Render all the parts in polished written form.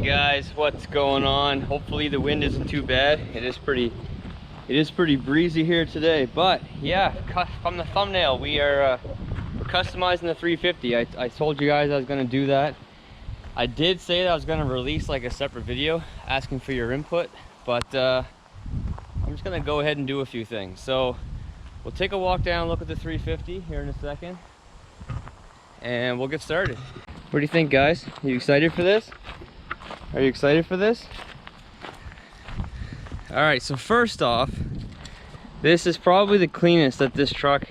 guys, what's going on? Hopefully the wind isn't too bad. It is pretty breezy here today, but yeah, from the thumbnail we're customizing the 350. I told you guys I was going to do that. I did say that I was going to release like a separate video asking for your input, but I'm just going to go ahead and do a few things. So we'll take a walk down, look at the 350 here in a second, and we'll get started. What do you think, guys? Are you excited for this? Are you excited for this? All right, so first off, this is probably the cleanest that this truck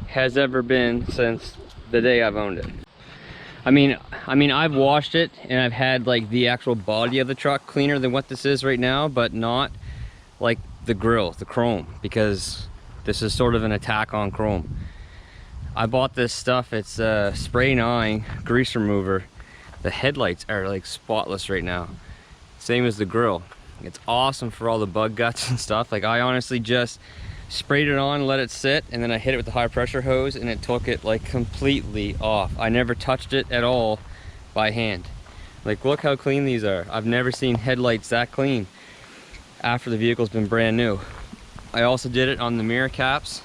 has ever been since the day I've owned it. I mean, I've washed it and I've had like the actual body of the truck cleaner than what this is right now, but not like the grill, the chrome, because this is sort of an attack on chrome. I bought this stuff. It's spray 9 grease remover. The headlights are like spotless right now. Same as the grill. It's awesome for all the bug guts and stuff. Like, I honestly just sprayed it on, let it sit, and then I hit it with the high pressure hose and it took it like completely off. I never touched it at all by hand. Like, look how clean these are. I've never seen headlights that clean after the vehicle's been brand new. I also did it on the mirror caps.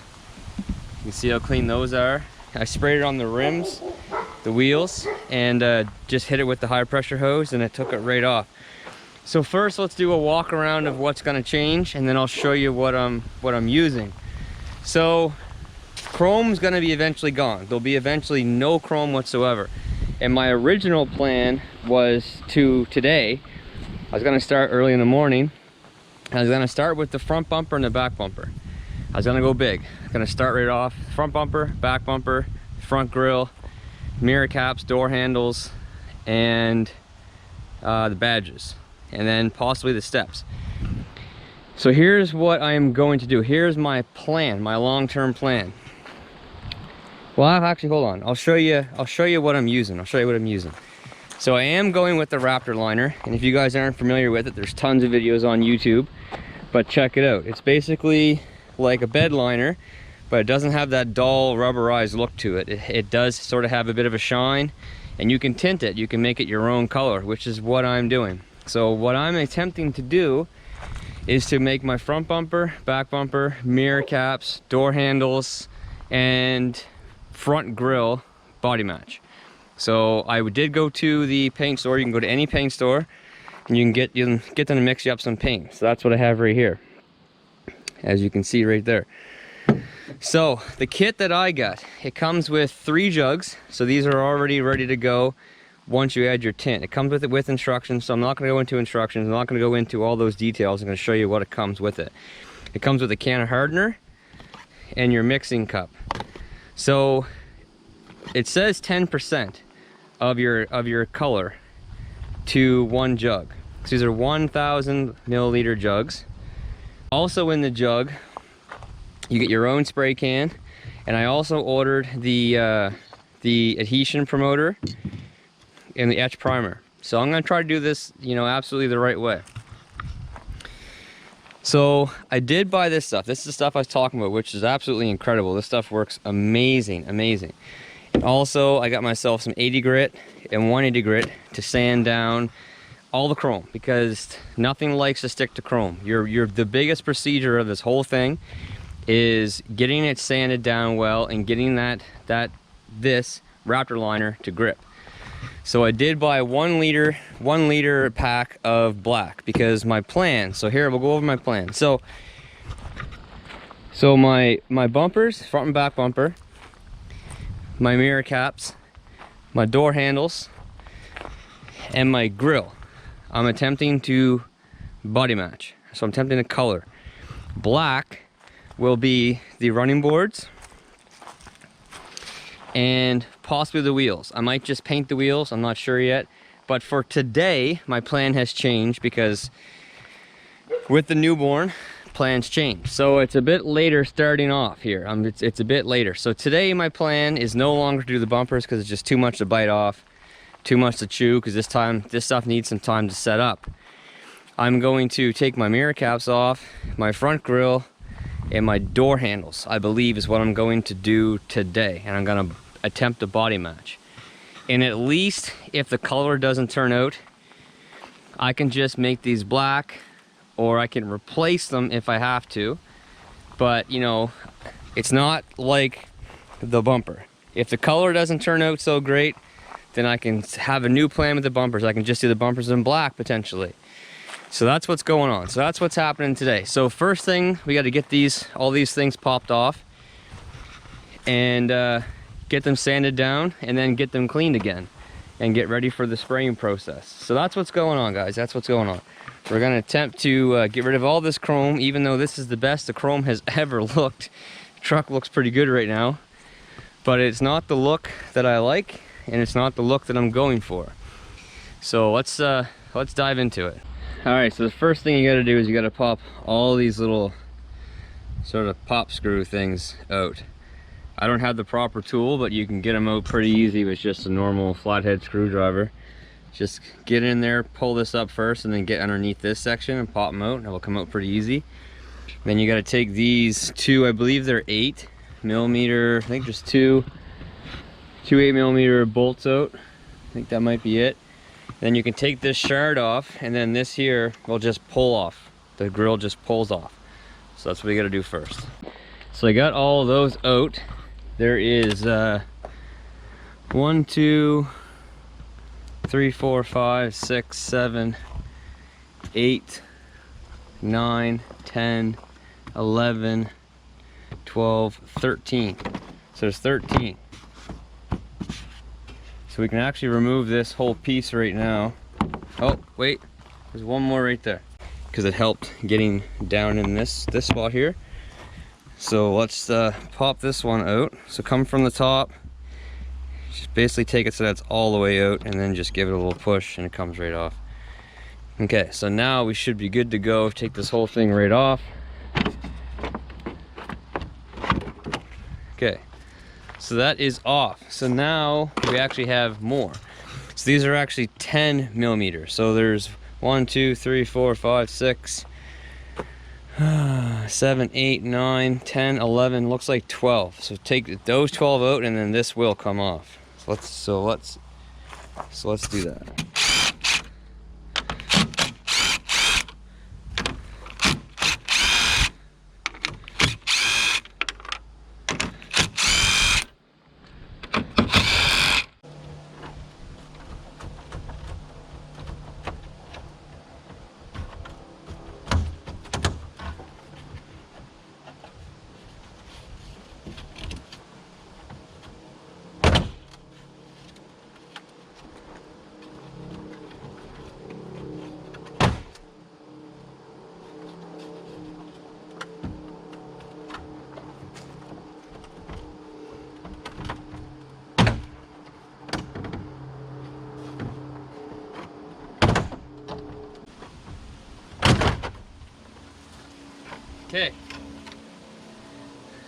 You can see how clean those are. I sprayed it on the rims, the wheels, and just hit it with the high pressure hose and it took it right off. So first, let's do a walk around of what's going to change, and then I'll show you what I'm using. So chrome's going to be eventually gone. There'll be eventually no chrome whatsoever. And my original plan was today, I was going to start early in the morning. I was going to start with the front bumper and the back bumper. I was going to go big. Going to start right off, front bumper, back bumper, front grille, mirror caps, door handles, and the badges, and then possibly the steps. So here's what I am going to do. Here's my plan, my long-term plan. Well, actually, hold on. I'll show you what I'm using. So I am going with the Raptor liner, and if you guys aren't familiar with it, there's tons of videos on YouTube, but check it out. It's basically like a bed liner, but it doesn't have that dull rubberized look to it. It does sort of have a bit of a shine, and you can tint it. You can make it your own color, which is what I'm doing. So what I'm attempting to do is to make my front bumper, back bumper, mirror caps, door handles, and front grille body match. So I did go to the paint store. You can go to any paint store and you can get them to mix you up some paint. So that's what I have right here, as you can see right there. So the kit that I got, it comes with 3 jugs. So these are already ready to go once you add your tint. It comes with instructions, so I'm not going to go into instructions. I'm not going to go into all those details. I'm going to show you what it comes with it. It comes with a can of hardener and your mixing cup. So it says 10% of your color to 1 jug. So these are 1,000 milliliter jugs. Also in the jug, you get your own spray can, and I also ordered the adhesion promoter and the etch primer. So I'm going to try to do this, absolutely the right way. So I did buy this stuff. This is the stuff I was talking about, which is absolutely incredible. This stuff works amazing. And also, I got myself some 80 grit and 180 grit to sand down all the chrome, because nothing likes to stick to chrome. The biggest procedure of this whole thing is getting it sanded down well and getting this Raptor liner to grip. So I did buy a 1 liter pack of black, because my plan, so here we'll go over my plan. So my bumpers, front and back bumper, my mirror caps, my door handles, and my grill, I'm attempting to body match. So I'm attempting to color. Black will be the running boards and possibly the wheels. I might just paint the wheels, I'm not sure yet. But for today, my plan has changed, because with the newborn, plans change. So it's a bit later starting off here. It's a bit later. So today my plan is no longer to do the bumpers, because it's just too much to bite off, too much to chew, because this stuff needs some time to set up. I'm going to take my mirror caps off, my front grille, and my door handles, I believe, is what I'm going to do today. And I'm going to attempt a body match. And at least if the color doesn't turn out I can just make these black, or I can replace them if I have to. But you know, it's not like the bumper. If the color doesn't turn out so great, then I can have a new plan with the bumpers. I can just do the bumpers in black potentially. So that's what's going on. So that's what's happening today. So first thing, we got to get all these things popped off and get them sanded down, and then get them cleaned again and get ready for the spraying process. So that's what's going on, guys. That's what's going on. We're going to attempt to get rid of all this chrome, even though this is the best the chrome has ever looked. The truck looks pretty good right now, but it's not the look that I like, and it's not the look that I'm going for. So let's dive into it. All right, so the first thing you got to do is you got to pop all these little sort of pop screw things out. I don't have the proper tool, but you can get them out pretty easy with just a normal flathead screwdriver. Just get in there, pull this up first, and then get underneath this section and pop them out, and it will come out pretty easy. Then you got to take these two, I believe they're 8mm, I think just two 8mm bolts out. I think that might be it. Then you can take this shard off, and then this here will just pull off. The grill just pulls off. So that's what we got to do first. So I got all those out. There is 1, 2, 3, 4, 5, 6, 7, 8, 9, 10, 11, 12, 13. So there's 13. So we can actually remove this whole piece right now. Oh, wait, there's one more right there, because it helped getting down in this spot here. So let's pop this one out. So come from the top, just basically take it so that's all the way out, and then just give it a little push and it comes right off. Okay, so now we should be good to go. Take this whole thing right off. Okay, so that is off. So now we actually have more. So these are actually 10mm. So there's 1, 2, 3, 4, 5, 6, 7, 8, 9, 10, 11, looks like 12. So take those 12 out, and then this will come off. So let's do that. Okay,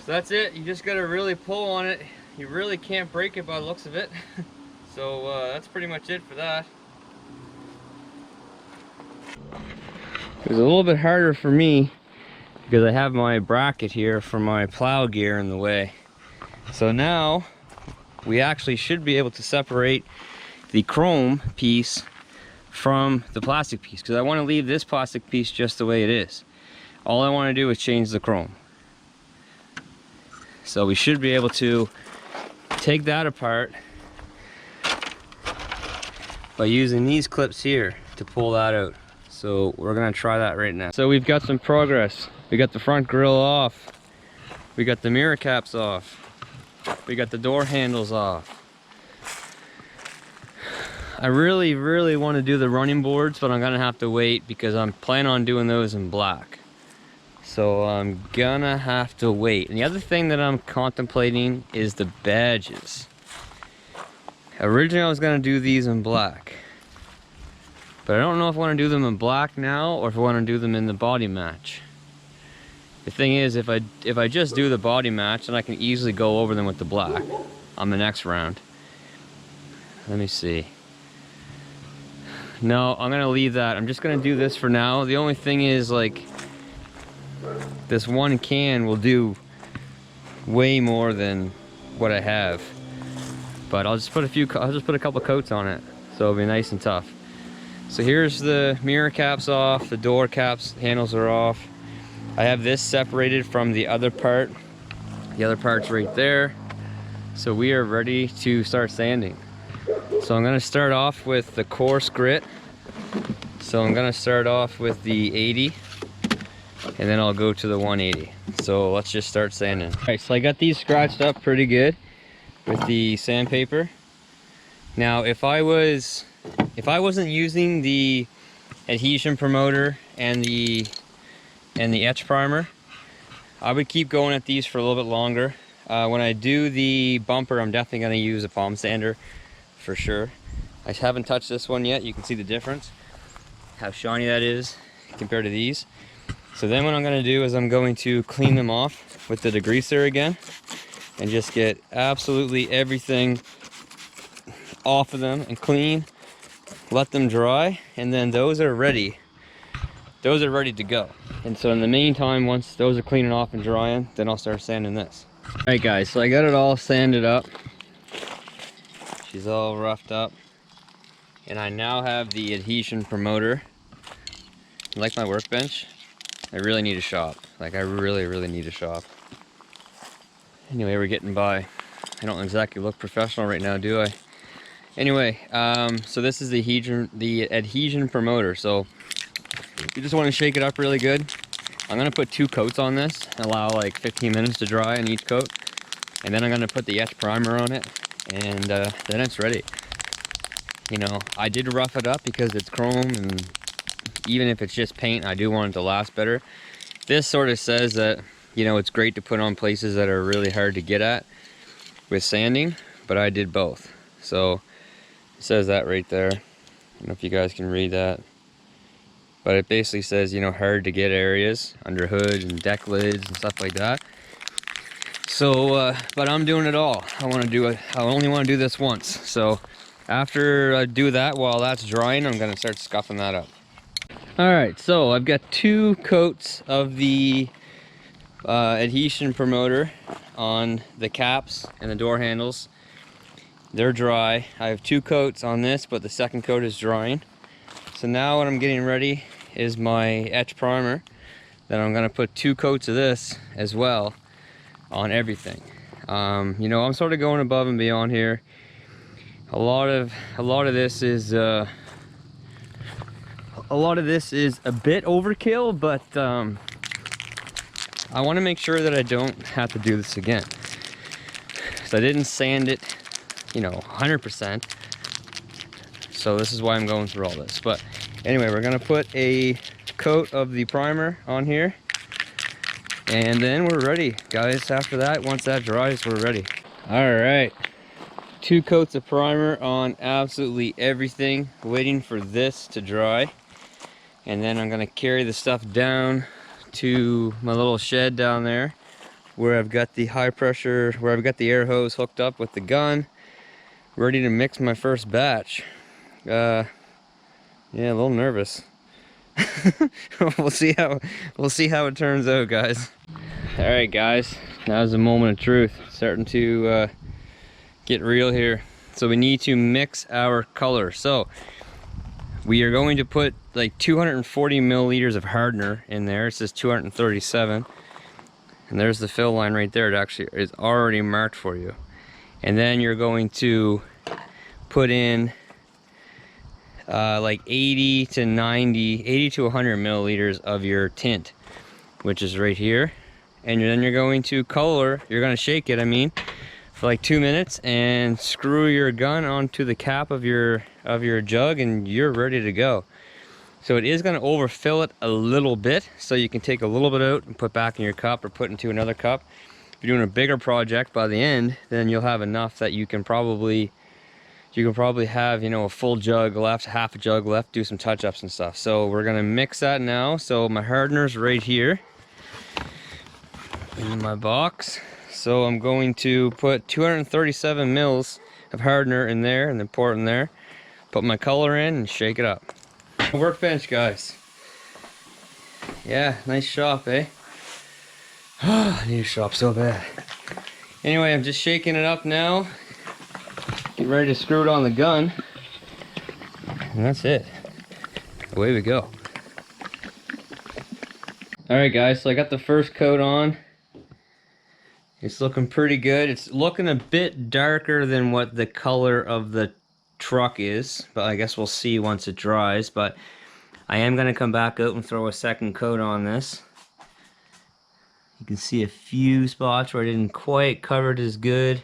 so that's it. You just gotta really pull on it. You really can't break it by the looks of it. So that's pretty much it for that. It was a little bit harder for me because I have my bracket here for my plow gear in the way. So now we actually should be able to separate the chrome piece from the plastic piece, because I want to leave this plastic piece just the way it is. All I want to do is change the chrome. So we should be able to take that apart by using these clips here to pull that out. So we're gonna try that right now. So we've got some progress. We got the front grille off. We got the mirror caps off. We got the door handles off. I really want to do the running boards, but I'm gonna have to wait because I'm planning on doing those in black. So I'm gonna have to wait. And the other thing that I'm contemplating is the badges. Originally I was gonna do these in black, but I don't know if I want to do them in black now or if I want to do them in the body match. The thing is, if I just do the body match, then I can easily go over them with the black on the next round. Let me see. No, I'm gonna leave that. I'm just gonna do this for now. The only thing is, like, this one can will do way more than what I have. But I'll just put a couple coats on it, so it'll be nice and tough. So here's the mirror caps off, the door caps, handles are off. I have this separated from the other part. The other part's right there. So we are ready to start sanding. So I'm gonna start off with the coarse grit. So I'm gonna start off with the 80, and then I'll go to the 180. So let's just start sanding. All right, so I got these scratched up pretty good with the sandpaper. Now, if I wasn't using the adhesion promoter and the etch primer, I would keep going at these for a little bit longer. When I do the bumper, I'm definitely going to use a palm sander for sure. I haven't touched this one yet. You can see the difference, how shiny that is compared to these. So then what I'm going to do is I'm going to clean them off with the degreaser again and just get absolutely everything off of them and clean, let them dry, and then those are ready to go. And so in the meantime, once those are cleaning off and drying, then I'll start sanding this. All right guys, so I got it all sanded up. She's all roughed up, and I now have the adhesion promoter. Like my workbench, I really need a shop. Like I really need a shop. Anyway, we're getting by. I don't exactly look professional right now, do I? Anyway, so this is the adhesion promoter. So you just want to shake it up really good. I'm going to put 2 coats on this, allow like 15 minutes to dry on each coat. And then I'm going to put the etch primer on it, and then it's ready. You know, I did rough it up because it's chrome, and even if it's just paint, I do want it to last better. This sort of says that, you know, it's great to put on places that are really hard to get at with sanding, but I did both. So it says that right there. I don't know if you guys can read that, but it basically says, you know, hard to get areas under hoods and deck lids and stuff like that. So but I'm doing it all. I only want to do this once. So after I do that, while that's drying, I'm going to start scuffing that up. All right, so I've got 2 coats of the adhesion promoter on the caps and the door handles. They're dry. I have 2 coats on this, but the second coat is drying. So now what I'm getting ready is my etch primer. Then I'm going to put 2 coats of this as well on everything. You know, I'm sort of going above and beyond here. A lot of this is a bit overkill, but I want to make sure that I don't have to do this again. So I didn't sand it, you know, 100%. So this is why I'm going through all this. But anyway, we're gonna put a coat of the primer on here, and then we're ready, guys. After that, once that dries, we're ready. All right, 2 coats of primer on absolutely everything, waiting for this to dry. And then I'm gonna carry the stuff down to my little shed down there, where I've got the high pressure, where I've got the air hose hooked up with the gun, ready to mix my first batch. Yeah, a little nervous. we'll see how it turns out, guys. All right, guys, now's the moment of truth. Starting to get real here. So we need to mix our color. So we are going to put like 240 milliliters of hardener in there. It says 237, and there's the fill line right there. It actually is already marked for you. And then you're going to put in like 80 to 100 milliliters of your tint, which is right here. And then you're going to color, you're going to shake it, I mean, for like 2 minutes, and screw your gun onto the cap of your jug, and you're ready to go. So it is going to overfill it a little bit, so you can take a little bit out and put back in your cup or put into another cup. If you're doing a bigger project, by the end, then you'll have enough that you can probably have, you know, a full jug left, half a jug left, do some touch-ups and stuff. So we're gonna mix that now. So my hardener's right here in my box. So I'm going to put 237 mils of hardener in there, and then pour it in there, put my color in, and shake it up. Workbench, guys. Yeah, nice shop, eh? I need a shop so bad. Anyway, I'm just shaking it up now. Get ready to screw it on the gun, and that's it. away we go. Alright guys, so I got the first coat on. It's looking pretty good. It's looking a bit darker than what the color of the truck is, but I guess we'll see once it dries. But I am going to come back out and throw a second coat on this. You can see a few spots where I didn't quite cover it as good.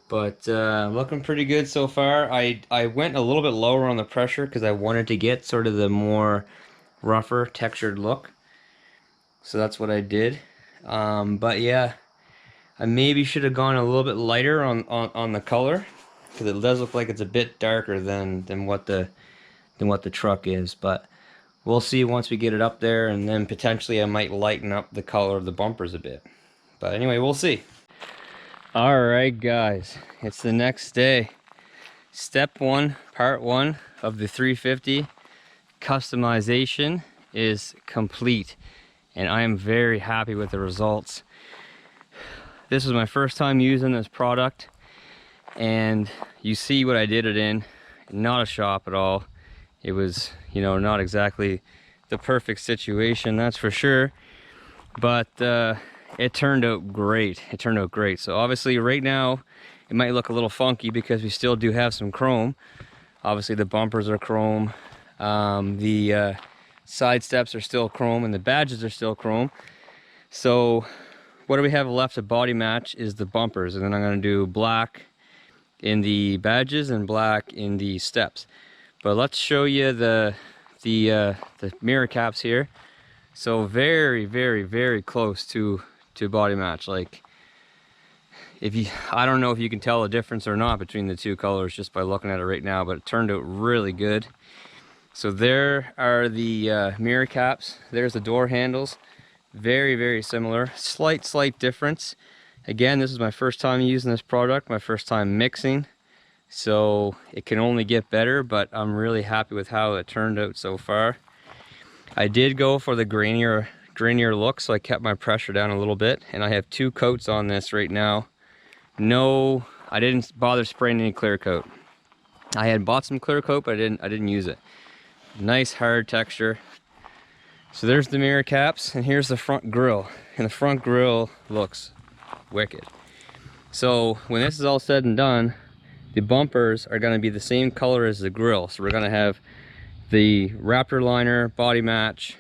But looking pretty good so far. I went a little bit lower on the pressure because I wanted to get sort of the more rougher textured look. So that's what I did. But yeah, I maybe should have gone a little bit lighter on the color, because it does look like it's a bit darker than what the truck is. But we'll see once we get it up there, and then potentially I might lighten up the color of the bumpers a bit. But anyway, we'll see. Alright guys, it's the next day. Step 1, part 1 of the 350 customization is complete, and I am very happy with the results. This was my first time using this product, and you see what I did it in. Not a shop at all. It was, you know, not exactly the perfect situation, that's for sure, but it turned out great. It turned out great. So obviously right now it might look a little funky because we still do have some chrome. Obviously the bumpers are chrome, the side steps are still chrome, and the badges are still chrome. So what do we have left to body match is the bumpers, and then I'm going to do black in the badges and black in the steps. But let's show you the mirror caps here. So very, very, very close to body match. Like, I don't know if you can tell a difference or not between the two colors just by looking at it right now, but it turned out really good. So there are the mirror caps. There's the door handles. Very, very similar. Slight difference. Again, this is my first time using this product, my first time mixing, so it can only get better, but I'm really happy with how it turned out so far. I did go for the grainier look, so I kept my pressure down a little bit, and I have 2 coats on this right now. No, I didn't bother spraying any clear coat. I had bought some clear coat, but I didn't use it. Nice hard texture. So there's the mirror caps, and here's the front grille, and the front grille looks wicked. So when this is all said and done, the bumpers are going to be the same color as the grille. So we're going to have the Raptor liner body match,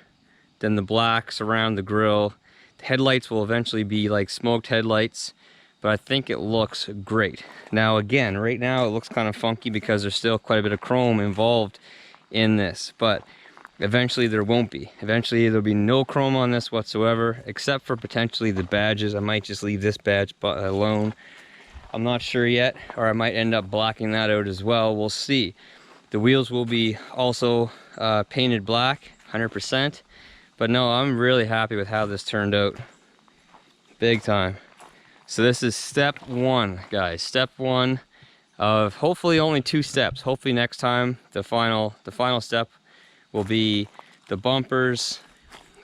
then the blacks around the grille. The headlights will eventually be like smoked headlights, but I think it looks great. Now again, right now it looks kind of funky because there's still quite a bit of chrome involved in this, but eventually there won't be. Eventually there'll be no chrome on this whatsoever, except for potentially the badges. I might just leave this badge alone. I'm not sure yet, or I might end up blacking that out as well. We'll see. The wheels will be also painted black, 100%. But no, I'm really happy with how this turned out. Big time. So this is step 1, guys. Step 1 of hopefully only 2 steps. Hopefully next time the final step will be the bumpers,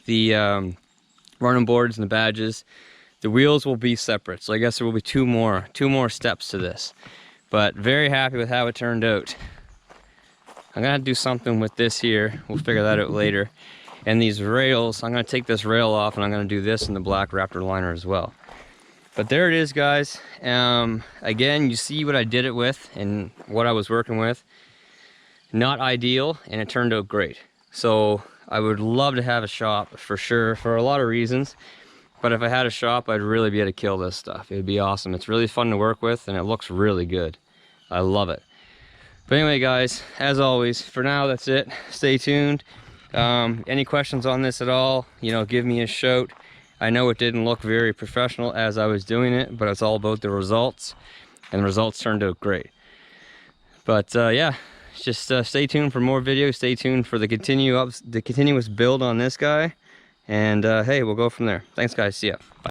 the running boards and the badges. The wheels will be separate, so I guess there will be two more steps to this. But very happy with how it turned out. I'm gonna do something with this here. We'll figure that out later. And these rails, I'm gonna take this rail off, and I'm gonna do this in the black Raptor liner as well. But there it is, guys. Again, you see what I did it with and what I was working with. Not ideal, and it turned out great. So I would love to have a shop for sure, for a lot of reasons. But if I had a shop, I'd really be able to kill this stuff. It would be awesome. It's really fun to work with, and it looks really good. I love it. But anyway, guys, as always, for now, that's it. Stay tuned. Any questions on this at all, you know, give me a shout. I know it didn't look very professional as I was doing it, but it's all about the results, and the results turned out great. But yeah, just stay tuned for more videos. Stay tuned for the continuous build on this guy. And hey, we'll go from there. Thanks, guys. See ya. Bye.